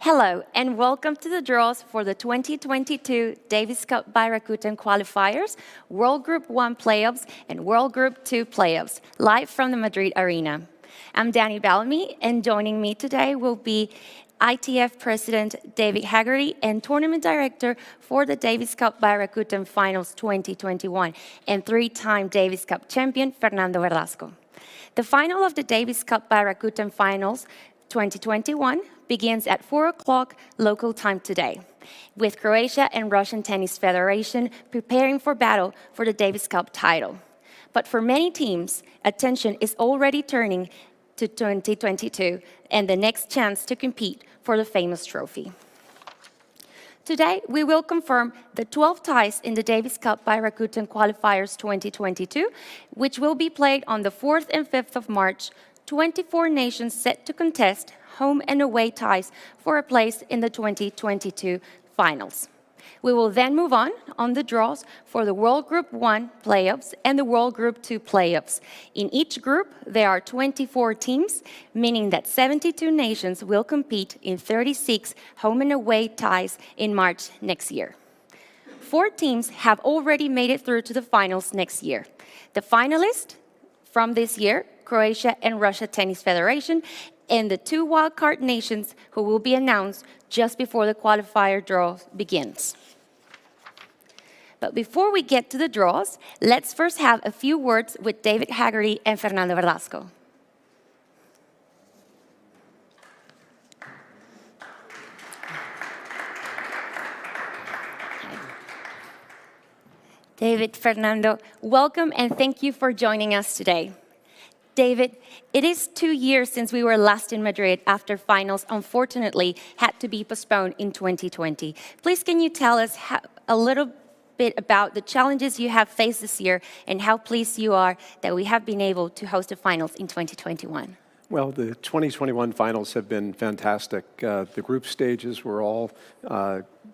Hello, and welcome to the draws for the 2022 Davis Cup by Rakuten qualifiers, World Group 1 playoffs, and World Group 2 playoffs, live from the Madrid Arena. I'm Danny Bellamy, and joining me today will be ITF President David Haggerty and Tournament Director for the Davis Cup by Rakuten Finals 2021 and three-time Davis Cup champion Fernando Verdasco. The final of the Davis Cup by Rakuten Finals 2021 begins at 4 o'clock local time today, with Croatia and Russian Tennis Federation preparing for battle for the Davis Cup title. But for many teams, attention is already turning to 2022 and the next chance to compete for the famous trophy. Today, we will confirm the 12 ties in the Davis Cup by Rakuten Qualifiers 2022, which will be played on the 4th and 5th of March, 24 nations set to contest home and away ties for a place in the 2022 finals. We will then move on the draws for the World Group 1 playoffs and the World Group 2 playoffs. In each group, there are 24 teams, meaning that 72 nations will compete in 36 home and away ties in March next year. 4 teams have already made it through to the finals next year. The finalists from this year, Croatia and Russia Tennis Federation, and the 2 wildcard nations who will be announced just before the qualifier draw begins. But before we get to the draws, let's first have a few words with David Haggerty and Fernando Verdasco. David, Fernando, welcome and thank you for joining us today. David, it is 2 years since we were last in Madrid after finals, unfortunately, had to be postponed in 2020. Please, can you tell us a little bit about the challenges you have faced this year and how pleased you are that we have been able to host the finals in 2021? Well, the 2021 finals have been fantastic. The group stages were all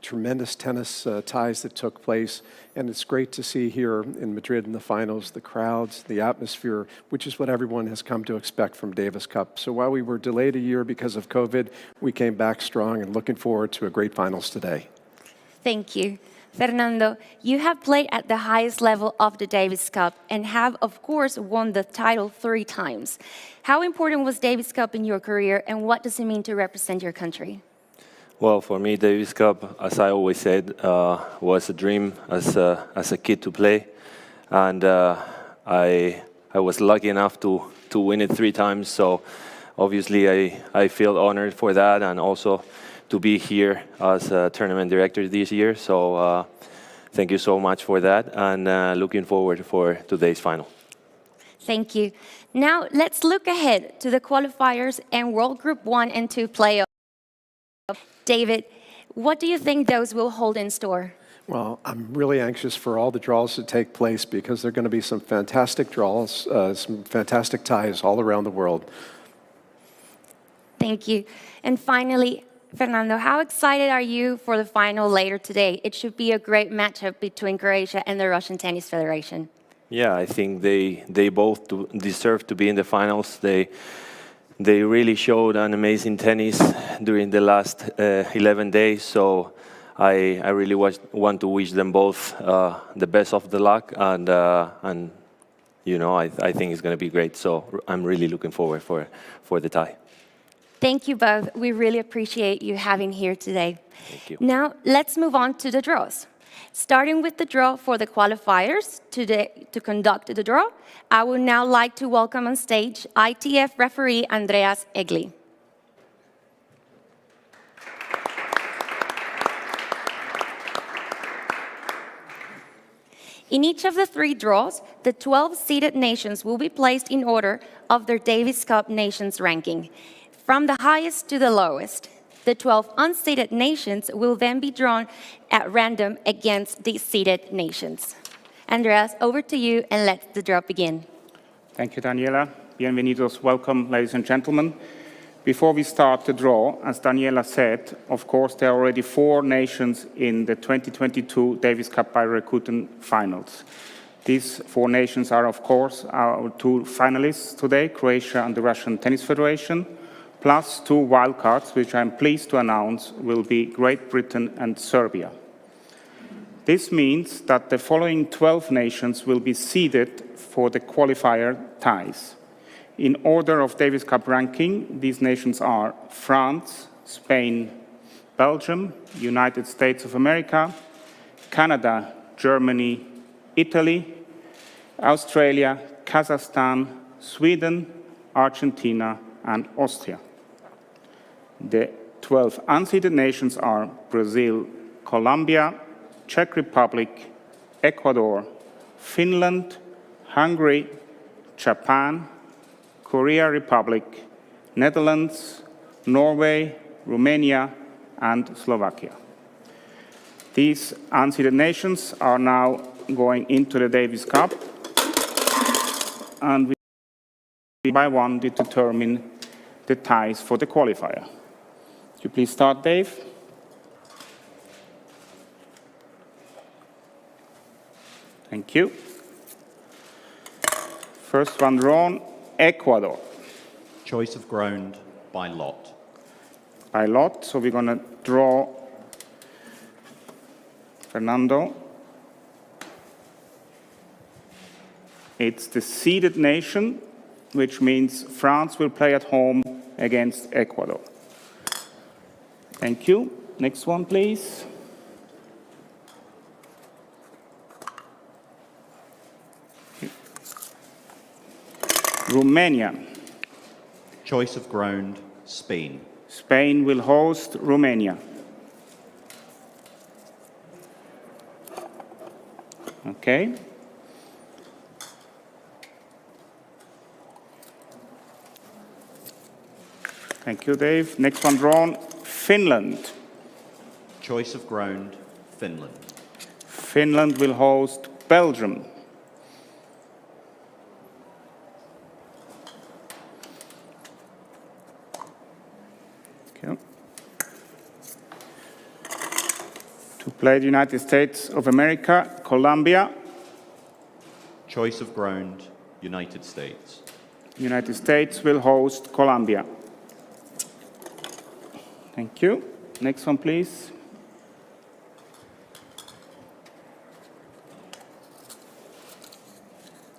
tremendous tennis ties that took place, and it's great to see here in Madrid in the finals, the crowds, the atmosphere, which is what everyone has come to expect from Davis Cup. So while we were delayed a year because of COVID, we came back strong and looking forward to a great finals today. Thank you. Fernando, you have played at the highest level of the Davis Cup and have, of course, won the title 3 times. How important was Davis Cup in your career, and what does it mean to represent your country? Well, for me, Davis Cup, as I always said, was a dream as a kid to play, and I was lucky enough to win it 3 times. So obviously, I feel honored for that, and also to be here as a tournament director this year. So thank you so much for that, and looking forward for today's final. Thank you. Now let's look ahead to the qualifiers and World Group 1 and 2 playoffs. David, what do you think those will hold in store? Well, I'm really anxious for all the draws to take place because there are going to be some fantastic draws, some fantastic ties all around the world. Thank you. And finally, Fernando, how excited are you for the final later today? It should be a great matchup between Croatia and the Russian Tennis Federation. Yeah, I think they both deserve to be in the finals. They really showed an amazing tennis during the last 11 days. So I really want to wish them both the best of the luck, and you know, I think it's going to be great. So I'm really looking forward for the tie. Thank you both. We really appreciate you having here today. Thank you. Now, let's move on to the draws. Starting with the draw for the qualifiers, to conduct the draw, I would now like to welcome on stage ITF referee Andreas Egli. In each of the 3 draws, the 12 seeded nations will be placed in order of their Davis Cup nations ranking, from the highest to the lowest. The 12 unseeded nations will then be drawn at random against the seeded nations. Andreas, over to you, and let the draw begin. Thank you, Daniela. Bienvenidos. Welcome, ladies and gentlemen. Before we start the draw, as Daniela said, of course, there are already 4 nations in the 2022 Davis Cup by Rakuten finals. These 4 nations are, of course, our 2 finalists today, Croatia and the Russian Tennis Federation. plus 2 wildcards, which I'm pleased to announce will be Great Britain and Serbia. This means that the following 12 nations will be seeded for the qualifier ties. In order of Davis Cup ranking, these nations are France, Spain, Belgium, United States of America, Canada, Germany, Italy, Australia, Kazakhstan, Sweden, Argentina, and Austria. The 12 unseeded nations are Brazil, Colombia, Czech Republic, Ecuador, Finland, Hungary, Japan, Korea Republic, Netherlands, Norway, Romania, and Slovakia. These unseeded nations are now going into the Davis Cup, and we by one to determine the ties for the qualifier. Could you please start, Dave? Thank you. First one drawn, Ecuador. Choice of ground by lot. By lot, so we're going to draw Fernando. It's the seeded nation, which means France will play at home against Ecuador. Thank you. Next one, please. Romania. Choice of ground, Spain. Spain will host Romania. Okay. Thank you, Dave. Next one drawn, Finland. Choice of ground, Finland. Finland will host Belgium. Okay. To play the United States of America, Colombia. Choice of ground, United States. United States will host Colombia. Thank you. Next one, please.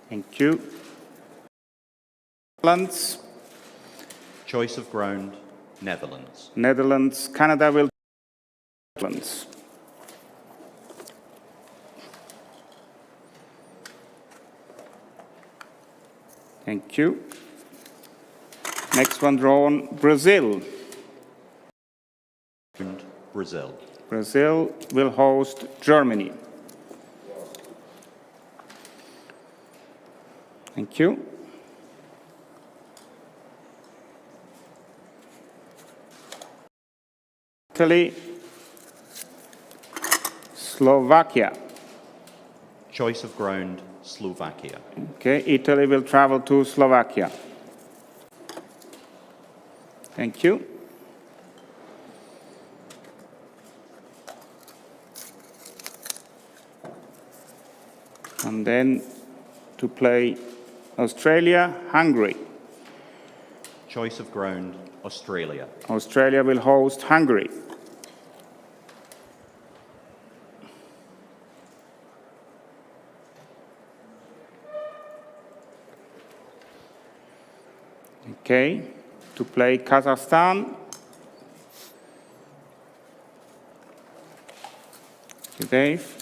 Thank you. Netherlands. Choice of ground, Netherlands. Netherlands. Canada will Netherlands. Thank you. Next one drawn, Brazil. Brazil. Brazil will host Germany. Thank you. Italy, Slovakia. Choice of ground, Slovakia. Okay, Italy will travel to Slovakia. Thank you. And then to play Australia, Hungary. Choice of ground, Australia. Australia will host Hungary. Okay, to play Kazakhstan. Dave.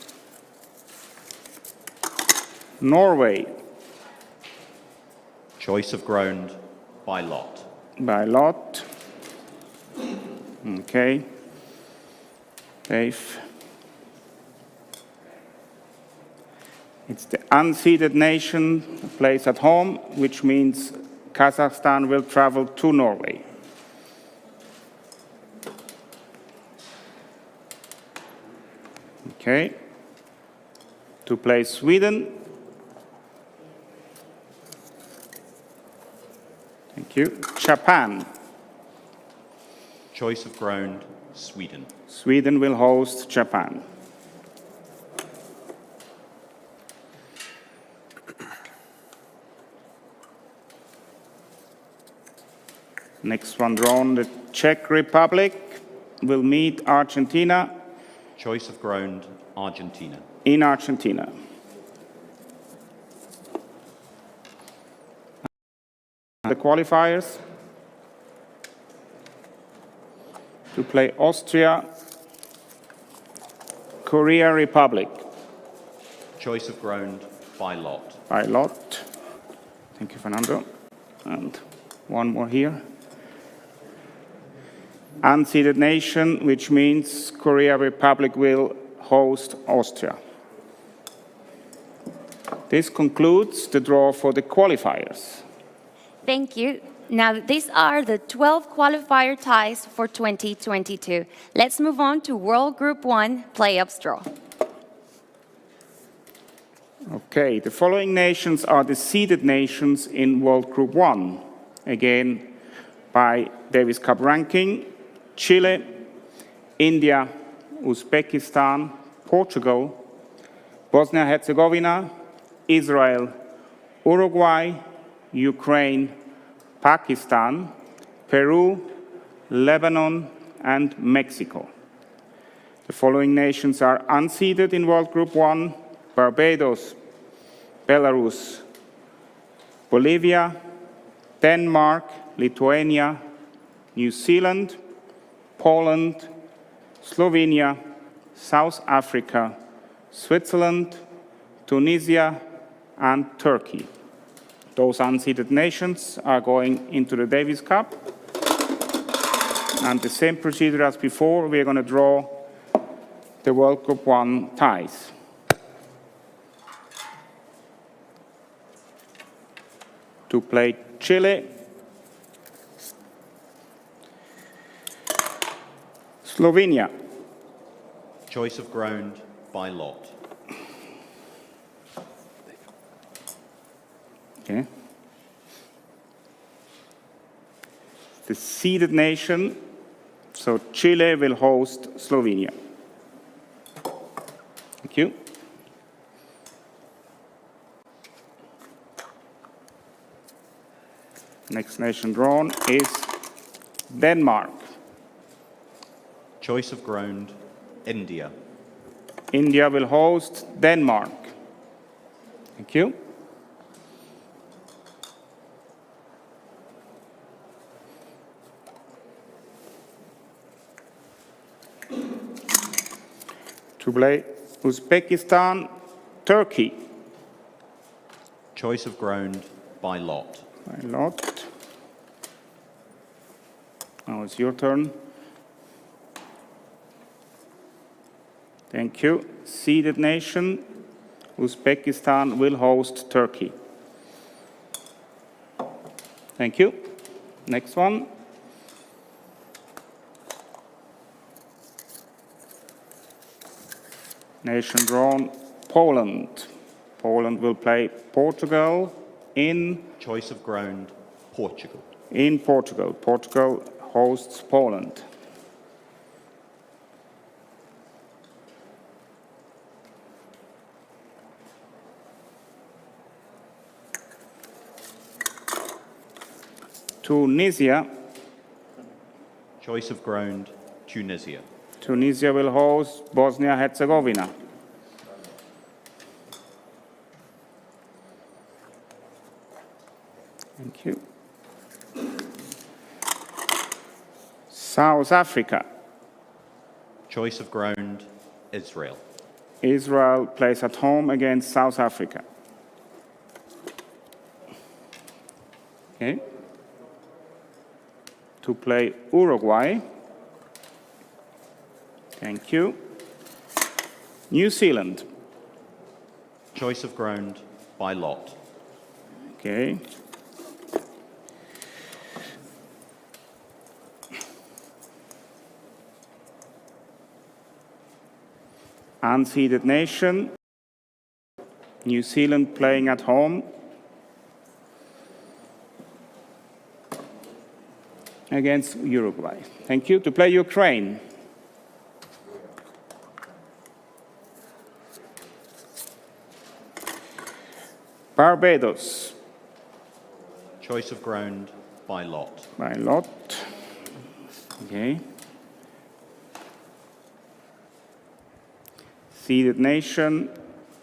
Norway. Choice of ground by lot. By lot. Okay. Dave. It's the unseeded nation who plays at home, which means Kazakhstan will travel to Norway. Okay. To play Sweden. Thank you. Japan. Choice of ground, Sweden. Sweden will host Japan. Next one drawn, the Czech Republic will meet Argentina Choice of ground, Argentina. in Argentina. The qualifiers to play Austria, Korea Republic Choice of ground, by lot. by lot. Thank you, Fernando. And one more here. Unseeded nation, which means Korea Republic will host Austria. This concludes the draw for the qualifiers. Thank you. Now, these are the 12 qualifier ties for 2022. Let's move on to World Group 1 playoffs draw. Okay, the following nations are the seeded nations in World Group 1. Again, by Davis Cup ranking, Chile, India, Uzbekistan, Portugal, Bosnia-Herzegovina, Israel, Uruguay, Ukraine, Pakistan, Peru, Lebanon, and Mexico. The following nations are unseeded in World Group 1: Barbados, Belarus, Bolivia, Denmark, Lithuania, New Zealand, Poland, Slovenia, South Africa, Switzerland, Tunisia, and Turkey. Those unseeded nations are going into the Davis Cup. And the same procedure as before, we're going to draw the World Group 1 ties. To play Chile, Slovenia, Choice of ground, by lot. okay. The seeded nation, so Chile will host Slovenia. Thank you. Next nation drawn is Denmark. Choice of ground, India. India will host Denmark. Thank you. To play Uzbekistan, Turkey. Choice of ground, by lot. By lot. Now it's your turn. Thank you. Seeded nation, Uzbekistan will host Turkey. Thank you. Next one. Nation drawn, Poland. Poland will play Portugal in Choice of ground, Portugal. Portugal. Portugal hosts Poland. Tunisia. Choice of ground, Tunisia. Tunisia will host Bosnia-Herzegovina. Thank you. South Africa. Choice of ground, Israel. Israel plays at home against South Africa. Okay. To play Uruguay. Thank you. New Zealand. Choice of ground, by lot. Okay. Unseeded nation. New Zealand playing at home against Uruguay. Thank you. To play Ukraine. Barbados. Choice of ground, by lot. By lot. Okay. Seeded nation,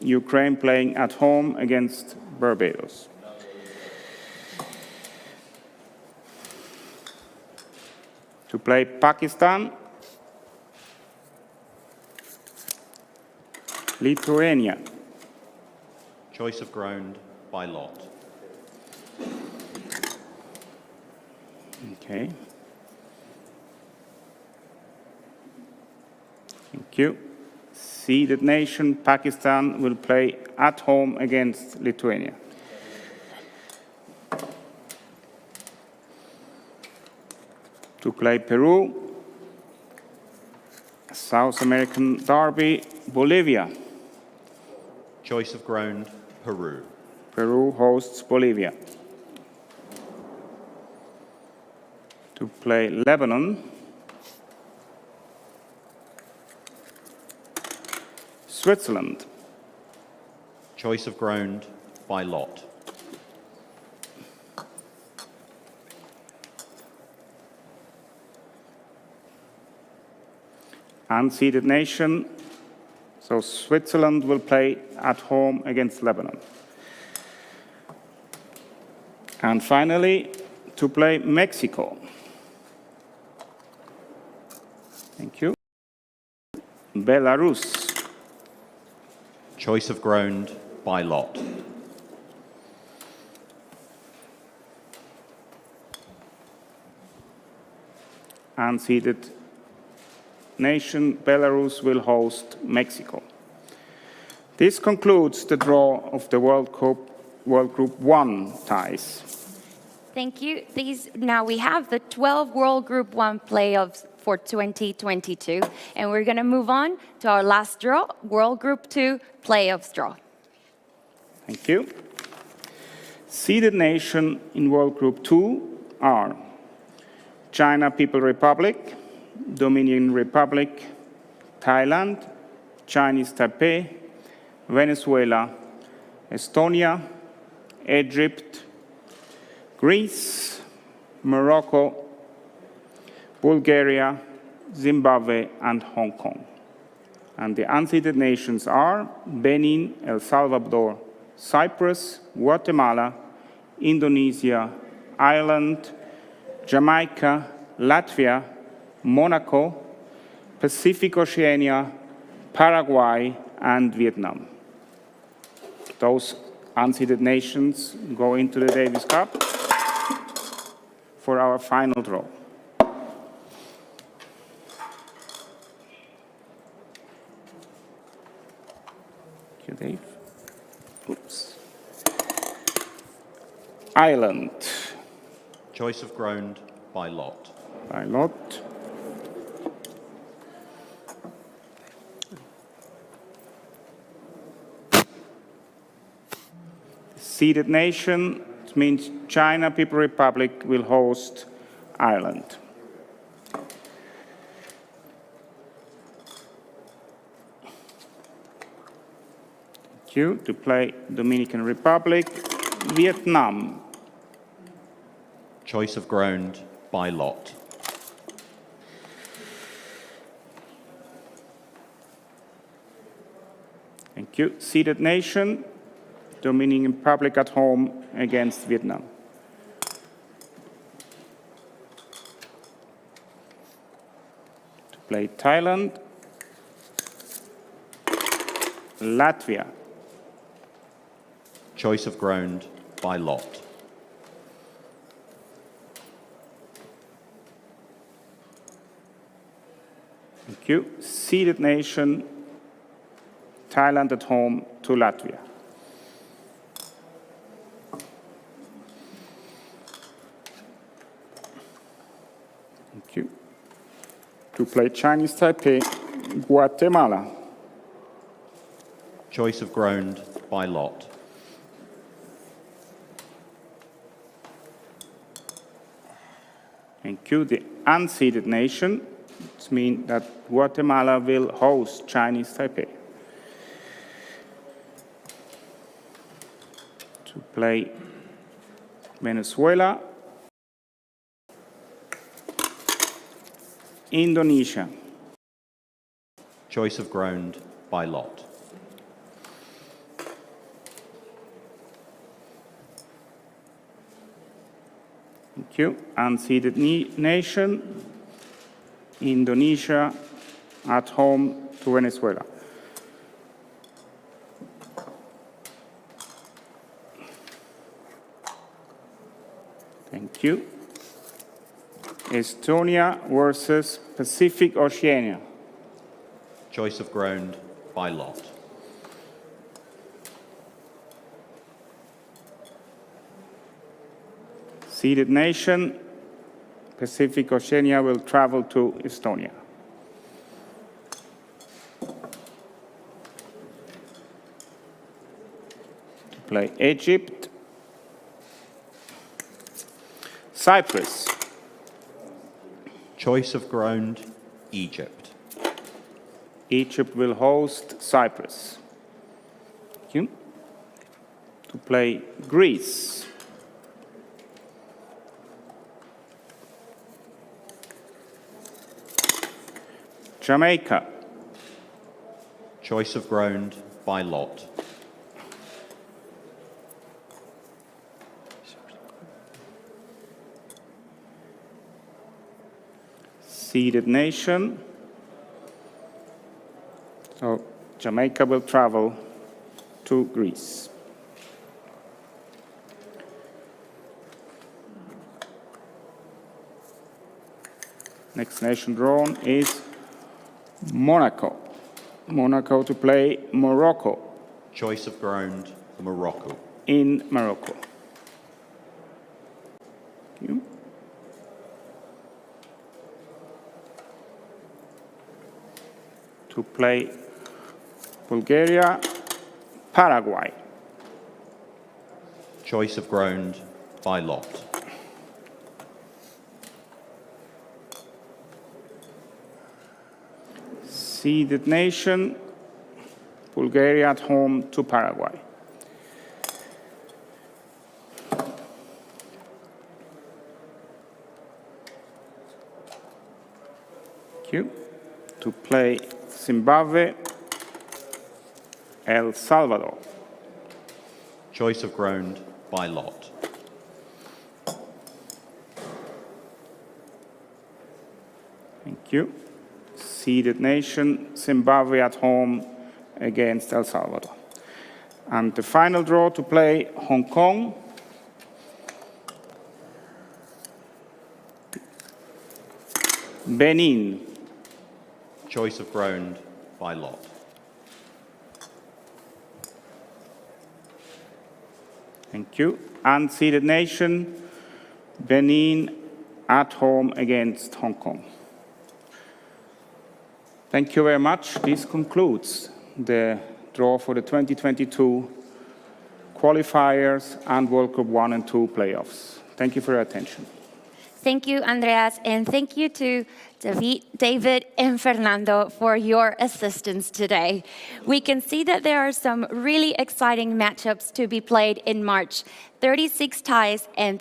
Ukraine playing at home against Barbados. To play Pakistan, Lithuania. Choice of ground by lot. Okay. Thank you. Seeded nation, Pakistan will play at home against Lithuania. To play Peru, South American derby, Bolivia. Choice of ground, Peru. Peru hosts Bolivia. To play Lebanon, Switzerland. Choice of ground by lot. Unseeded nation, so Switzerland will play at home against Lebanon. And finally, to play Mexico. Thank you. Belarus. Choice of ground by lot. Unseeded nation, Belarus will host Mexico. This concludes the draw of the World Group 1 ties. Thank you. Now we have the 12 World Group 1 playoffs for 2022, and we're going to move on to our last draw, World Group 2 playoffs draw. Thank you. Seeded nation in World Group 2 are China People Republic, Dominican Republic, Thailand, Chinese Taipei, Venezuela, Estonia, Egypt, Greece, Morocco, Bulgaria, Zimbabwe, and Hong Kong. And the unseeded nations are Benin, El Salvador, Cyprus, Guatemala, Indonesia, Ireland, Jamaica, Latvia, Monaco, Pacific Oceania, Paraguay, and Vietnam. Those unseeded nations go into the Davis Cup for our final draw. Thank you, Dave. Oops. Ireland. Choice of ground by lot. By lot. Seeded nation, it means China People Republic will host Ireland. Thank you. To play Dominican Republic, Vietnam. Choice of ground by lot. Thank you. Seeded nation, Dominican Republic at home against Vietnam. To play Thailand, Latvia. Choice of ground by lot. Thank you. Seeded nation, Thailand at home to Latvia. Thank you. To play Chinese Taipei, Guatemala. Choice of ground by lot. Thank you. The unseeded nation, it means that Guatemala will host Chinese Taipei. To play Venezuela, Indonesia. Choice of ground by lot. Thank you. Unseeded nation, Indonesia, at home to Venezuela. Thank you. Estonia versus Pacific Oceania. Choice of ground by lot. Seeded nation, Pacific Oceania will travel to Estonia. To play Egypt. Cyprus. Choice of ground, Egypt. Egypt will host Cyprus. Thank you. To play Greece. Jamaica. Choice of ground by lot. Seeded nation. So Jamaica will travel to Greece. Next nation drawn is Monaco. Monaco to play Morocco Choice of ground, Morocco. in Morocco. Thank you. To play Bulgaria, Paraguay. Choice of ground by lot. Seeded nation, Bulgaria at home to Paraguay. Thank you. To play Zimbabwe, El Salvador. Choice of ground by lot. Thank you. Seeded nation, Zimbabwe at home against El Salvador. And the final draw to play Hong Kong. Benin. Choice of ground by lot. Thank you. Unseeded nation, Benin at home against Hong Kong. Thank you very much. This concludes the draw for the 2022 qualifiers and World Cup 1 and 2 playoffs. Thank you for your attention. Thank you, Andreas, and thank you to David and Fernando for your assistance today. We can see that there are some really exciting matchups to be played in March, 36 ties and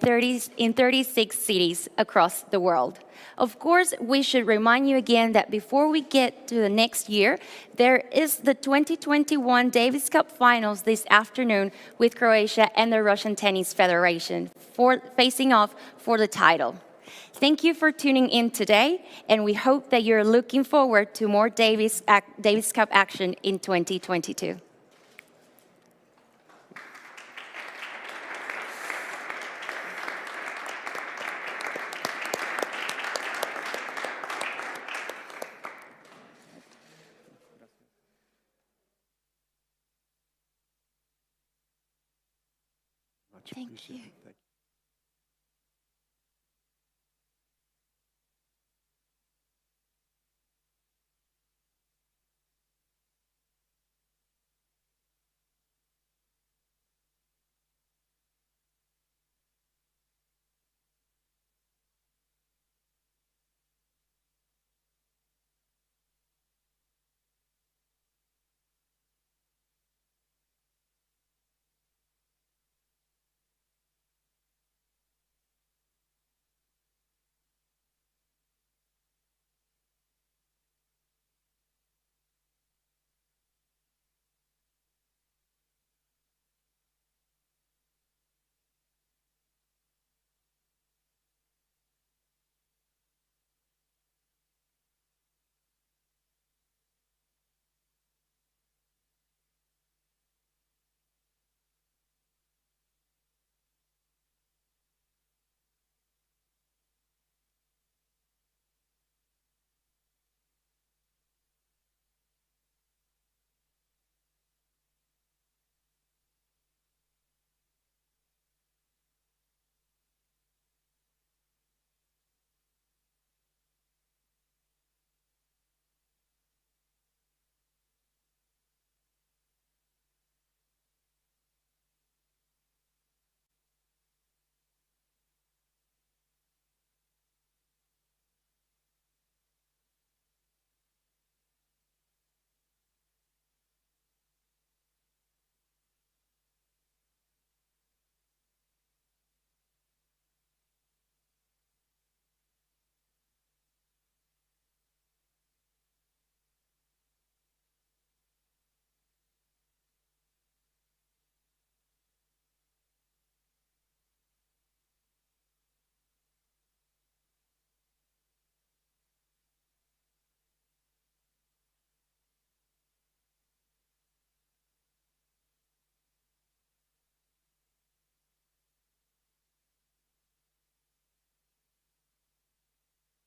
in 36 cities across the world. Of course, we should remind you again that before we get to the next year, there is the 2021 Davis Cup Finals this afternoon with Croatia and the Russian Tennis Federation facing off for the title. Thank you for tuning in today, and we hope that you're looking forward to more Davis Cup action in 2022. Much Thank appreciated. you. Thank you.